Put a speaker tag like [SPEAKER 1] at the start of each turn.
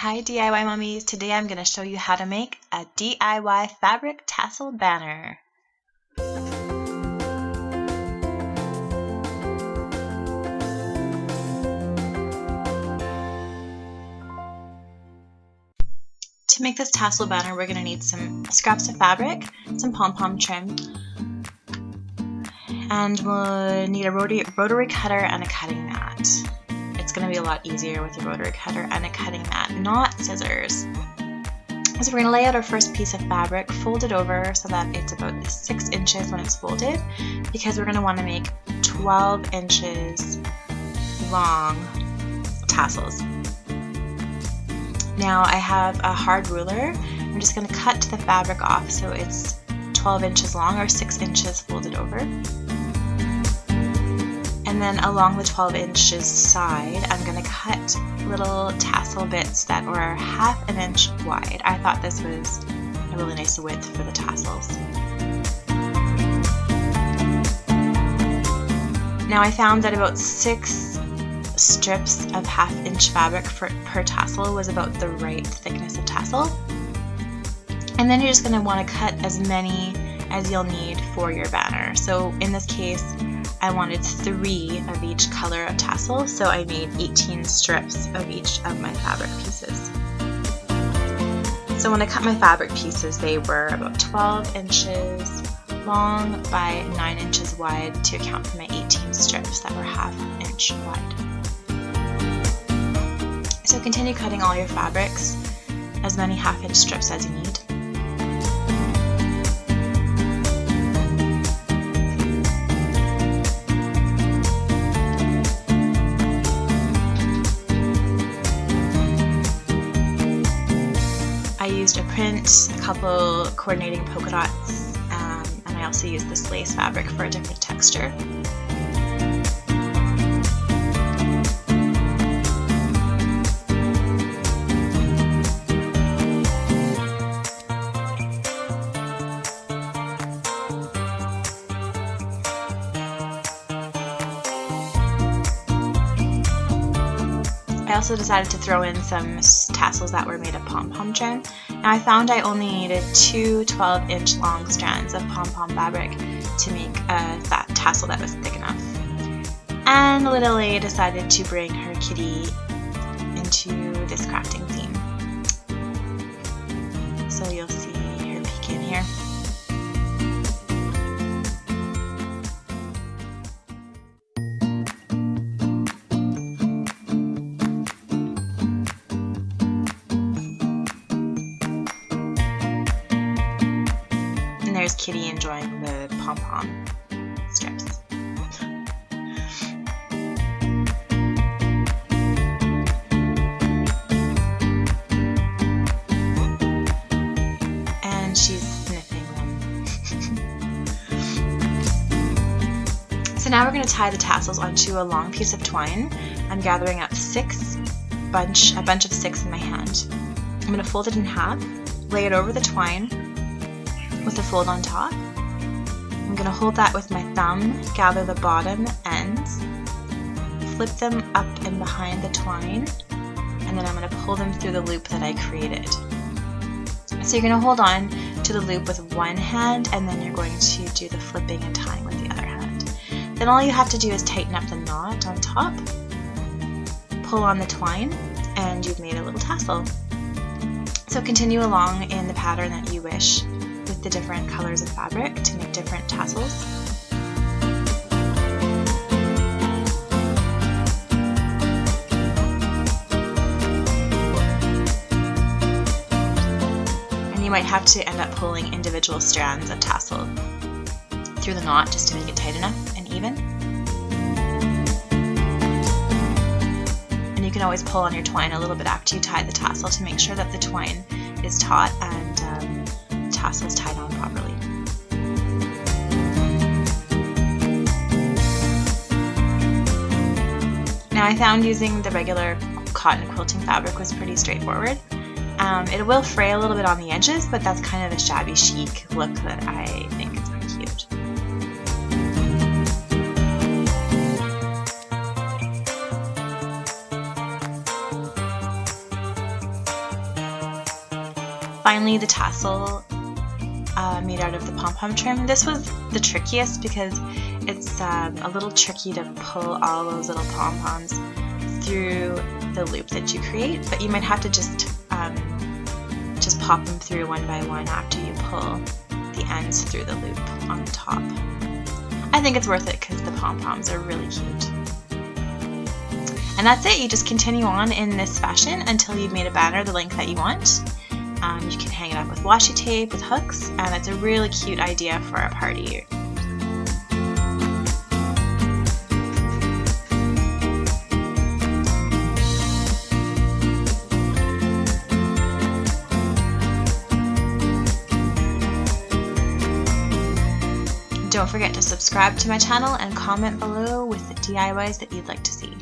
[SPEAKER 1] Hi DIY Mummies! Today I'm going to show you how to make a DIY fabric tassel banner. To make this tassel banner, we're going to need some scraps of fabric, some pom-pom trim, and we'll need a rotary cutter and a cutting mat. It's going to be a lot easier with a rotary cutter and a cutting mat, not scissors. So we're going to lay out our first piece of fabric, fold it over so that it's about 6 inches when it's folded, because we're going to want to make 12 inches long tassels. Now I have a hard ruler. I'm just going to cut the fabric off so it's 12 inches long or 6 inches folded over. And then along the 12 inches side, I'm going to cut little tassel bits that are 1/2 inch wide. I thought this was a really nice width for the tassels. Now I found that about 6 strips of 1/2 inch fabric per tassel was about the right thickness of tassel. And then you're just going to want to cut as many as you'll need for your banner. So in this case, I wanted 3 of each color of tassel, so I made 18 strips of each of my fabric pieces. So when I cut my fabric pieces, they were about 12 inches long by 9 inches wide to account for my 18 strips that were 1/2 inch wide. So continue cutting all your fabrics, as many 1/2 inch strips as you need. I used a print, a couple coordinating polka dots, and I also used this lace fabric for a different texture. I also decided to throw in some tassels that were made of pom-pom trim. Now I found I only needed 2 12-inch long strands of pom-pom fabric to make that tassel that was thick enough. And little A decided to bring her kitty into this crafting theme. So you'll see her peek in here. There's Kitty enjoying the pom-pom strips. And she's sniffing them. So now we're going to tie the tassels onto a long piece of twine. I'm gathering up a bunch of 6 in my hand. I'm going to fold it in half, lay it over the twine with a fold on top. I'm going to hold that with my thumb, gather the bottom ends, flip them up and behind the twine, and then I'm going to pull them through the loop that I created. So you're going to hold on to the loop with one hand, and then you're going to do the flipping and tying with the other hand. Then all you have to do is tighten up the knot on top, pull on the twine, and you've made a little tassel. So continue along in the pattern that you wish, with the different colors of fabric to make different tassels. And you might have to end up pulling individual strands of tassel through the knot just to make it tight enough and even. And you can always pull on your twine a little bit after you tie the tassel to make sure that the twine is taut and tassels tied on properly. Now I found using the regular cotton quilting fabric was pretty straightforward. It will fray a little bit on the edges, but that's kind of a shabby chic look that I think is pretty cute. Finally, the tassel made out of the pom-pom trim. This was the trickiest because it's a little tricky to pull all those little pom-poms through the loop that you create, but you might have to just pop them through one by one after you pull the ends through the loop on the top. I think it's worth it because the pom-poms are really cute. And that's it. You just continue on in this fashion until you've made a banner the length that you want. You can hang it up with washi tape, with hooks, and it's a really cute idea for a party. Don't forget to subscribe to my channel and comment below with the DIYs that you'd like to see.